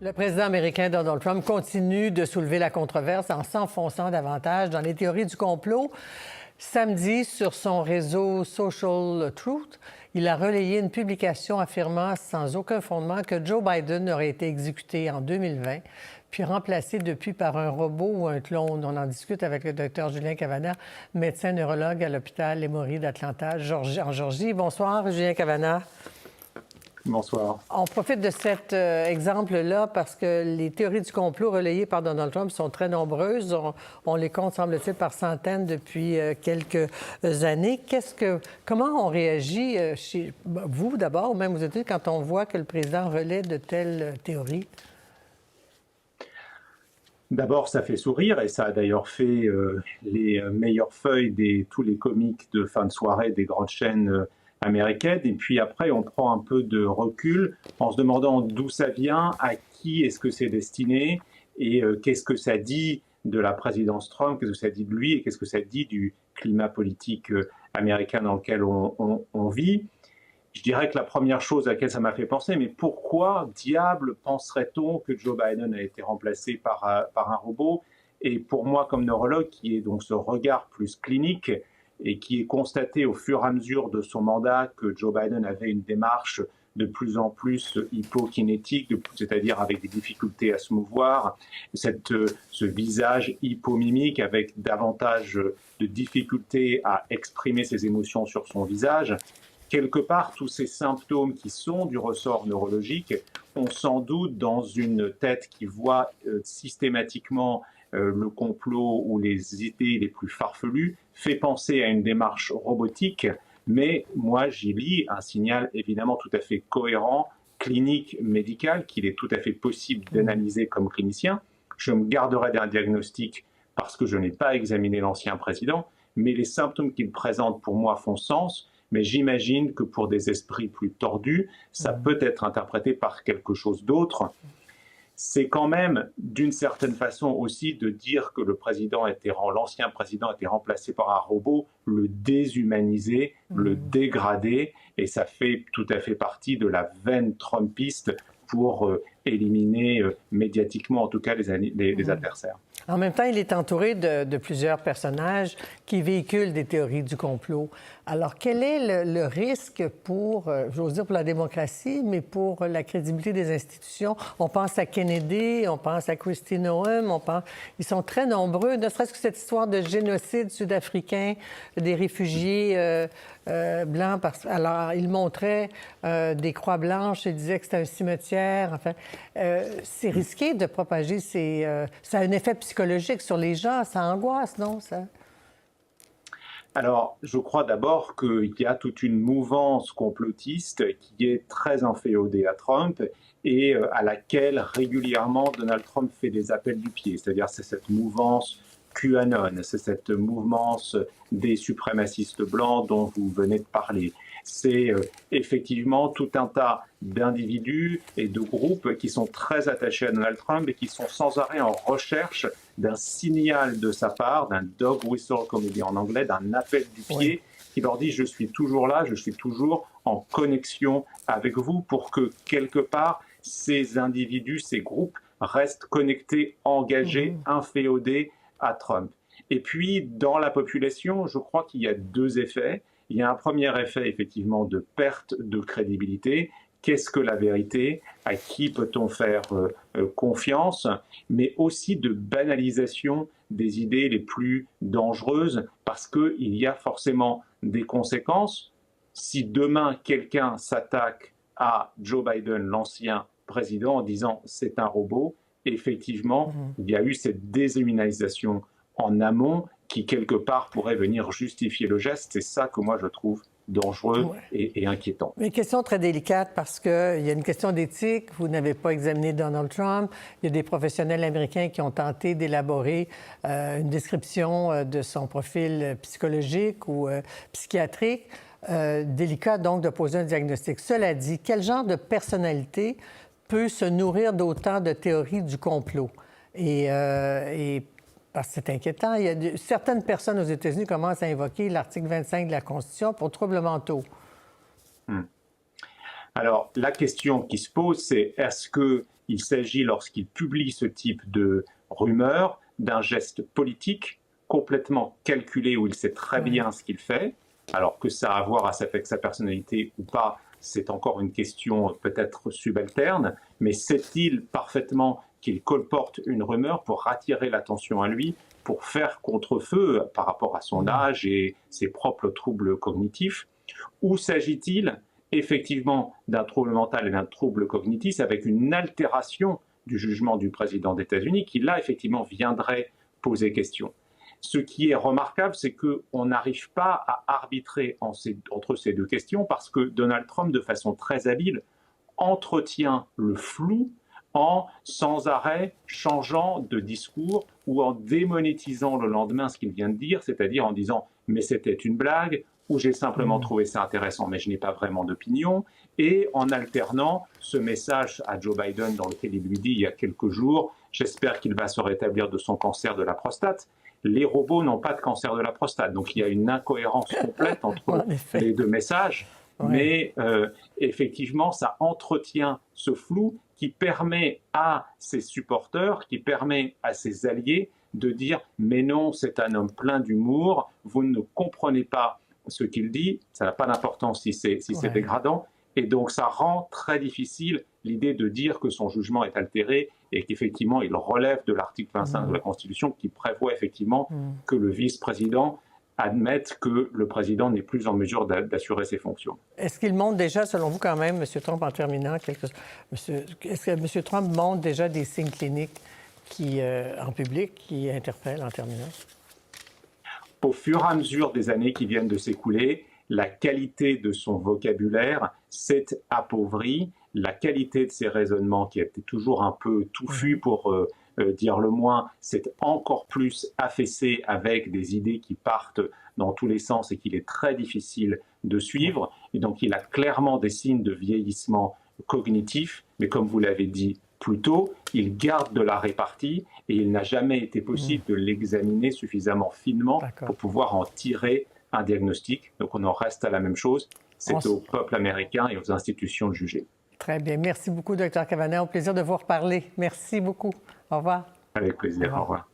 Le président américain Donald Trump continue de soulever la controverse en s'enfonçant davantage dans les théories du complot. Samedi, sur son réseau Social Truth, il a relayé une publication affirmant sans aucun fondement que Joe Biden aurait été exécuté en 2020, puis remplacé depuis par un robot ou un clone. On en discute avec le docteur Julien Cavanagh, médecin neurologue à l'hôpital Emory d'Atlanta, en Georgie. Bonsoir, Julien Cavanagh. Bonsoir. On profite de cet exemple-là parce que les théories du complot relayées par Donald Trump sont très nombreuses. On les compte, semble-t-il, par centaines depuis quelques années. Comment on réagit, chez vous d'abord, ou même aux États-Unis, quand on voit que le président relaie de telles théories? D'abord, ça fait sourire et ça a d'ailleurs fait les meilleures feuilles de tous les comiques de fin de soirée des grandes chaînes américaine. Et puis après, on prend un peu de recul en se demandant d'où ça vient, à qui est-ce que c'est destiné et qu'est-ce que ça dit de la présidence Trump, qu'est-ce que ça dit de lui et qu'est-ce que ça dit du climat politique américain dans lequel on vit. Je dirais que la première chose à laquelle ça m'a fait penser, mais pourquoi diable penserait-on que Joe Biden a été remplacé par un robot? Et pour moi, comme neurologue, qui est donc ce regard plus clinique, et qui est constaté au fur et à mesure de son mandat que Joe Biden avait une démarche de plus en plus hypokinétique, c'est-à-dire avec des difficultés à se mouvoir, ce visage hypomimique avec davantage de difficultés à exprimer ses émotions sur son visage. Quelque part, tous ces symptômes qui sont du ressort neurologique ont sans doute dans une tête qui voit systématiquement le complot ou les idées les plus farfelues fait penser à une démarche robotique, mais moi j'y lis un signal évidemment tout à fait cohérent, clinique, médical, qu'il est tout à fait possible d'analyser comme clinicien. Je me garderai d'un diagnostic parce que je n'ai pas examiné l'ancien président, mais les symptômes qu'il présente pour moi font sens, mais j'imagine que pour des esprits plus tordus, ça peut être interprété par quelque chose d'autre. C'est quand même, d'une certaine façon aussi, de dire que l'ancien président était remplacé par un robot, le déshumaniser, le dégrader, et ça fait tout à fait partie de la veine trumpiste pour éliminer médiatiquement, en tout cas, les adversaires. En même temps, il est entouré de plusieurs personnages qui véhiculent des théories du complot. Alors, quel est le risque pour, j'ose dire pour la démocratie, mais pour la crédibilité des institutions? On pense à Kennedy, on pense à Kristi Noem, ils sont très nombreux, ne serait-ce que cette histoire de génocide sud-africain des réfugiés blancs. Alors, ils montraient des croix blanches et disaient que c'était un cimetière. Enfin, c'est risqué de propager ça a un effet psychologique sur les gens, ça angoisse, non, ça? Alors, je crois d'abord qu'il y a toute une mouvance complotiste qui est très inféodée à Trump et à laquelle régulièrement Donald Trump fait des appels du pied. C'est-à-dire c'est cette mouvance QAnon, c'est cette mouvance des suprémacistes blancs dont vous venez de parler. C'est effectivement tout un tas d'individus et de groupes qui sont très attachés à Donald Trump et qui sont sans arrêt en recherche d'un signal de sa part, d'un dog whistle, comme on dit en anglais, d'un appel du pied, qui leur dit « je suis toujours là, je suis toujours en connexion avec vous » pour que, quelque part, ces individus, ces groupes restent connectés, engagés, inféodés à Trump. Et puis, dans la population, je crois qu'il y a deux effets. Il y a un premier effet, effectivement, de perte de crédibilité. Qu'est-ce que la vérité? À qui peut-on faire confiance? Mais aussi de banalisation des idées les plus dangereuses, parce qu'il y a forcément des conséquences. Si demain, quelqu'un s'attaque à Joe Biden, l'ancien président, en disant « c'est un robot », effectivement, il y a eu cette déshumanisation en amont qui, quelque part, pourrait venir justifier le geste. C'est ça que moi, je trouve dangereux et inquiétant. Mais question très délicate parce qu'il y a une question d'éthique. Vous n'avez pas examiné Donald Trump. Il y a des professionnels américains qui ont tenté d'élaborer une description de son profil psychologique ou psychiatrique. Délicat, donc, de poser un diagnostic. Cela dit, quel genre de personnalité peut se nourrir d'autant de théories du complot? Et parce que c'est inquiétant. Certaines personnes aux États-Unis commencent à invoquer l'article 25 de la Constitution pour troubles mentaux. Alors, la question qui se pose, c'est est-ce qu'il Il s'agit, lorsqu'il publie ce type de rumeurs, d'un geste politique complètement calculé où il sait très bien ce qu'il fait. Alors que ça a à voir avec sa personnalité ou pas, c'est encore une question peut-être subalterne, mais sait-il parfaitement qu'il colporte une rumeur pour attirer l'attention à lui, pour faire contre-feu par rapport à son âge et ses propres troubles cognitifs? Ou s'agit-il effectivement d'un trouble mental et d'un trouble cognitif avec une altération du jugement du président des États-Unis qui, là, effectivement, viendrait poser question? Ce qui est remarquable, c'est qu'on n'arrive pas à arbitrer entre ces deux questions parce que Donald Trump, de façon très habile, entretient le flou en sans arrêt changeant de discours ou en démonétisant le lendemain ce qu'il vient de dire, c'est-à-dire en disant « mais c'était une blague » ou « j'ai simplement trouvé ça intéressant mais je n'ai pas vraiment d'opinion » et en alternant ce message à Joe Biden dans lequel il lui dit il y a quelques jours « j'espère qu'il va se rétablir de son cancer de la prostate ». Les robots n'ont pas de cancer de la prostate, donc il y a une incohérence complète entre les deux messages. Mais effectivement, ça entretient ce flou qui permet à ses supporters, qui permet à ses alliés de dire « mais non, c'est un homme plein d'humour, vous ne comprenez pas ce qu'il dit, ça n'a pas d'importance si c'est dégradant ». Et donc ça rend très difficile l'idée de dire que son jugement est altéré et qu'effectivement il relève de l'article 25 de la Constitution qui prévoit effectivement que le vice-président admettre que le président n'est plus en mesure d'assurer ses fonctions. Est-ce qu'il montre déjà, selon vous quand même, M. Trump, en terminant, est-ce que M. Trump montre déjà des signes cliniques en public qui interpellent en terminant? Au fur et à mesure des années qui viennent de s'écouler, la qualité de son vocabulaire s'est appauvrie, la qualité de ses raisonnements, qui étaient toujours un peu touffus pour dire le moins, s'est encore plus affaissé avec des idées qui partent dans tous les sens et qu'il est très difficile de suivre. Et donc il a clairement des signes de vieillissement cognitif, mais comme vous l'avez dit plus tôt, il garde de la répartie et il n'a jamais été possible de l'examiner suffisamment finement pour pouvoir en tirer un diagnostic. Donc on en reste à la même chose. C'est au peuple américain et aux institutions de juger. Très bien. Merci beaucoup, Dr. Cavanagh. Au plaisir de vous reparler. Merci beaucoup. Au revoir. Avec plaisir. Au revoir.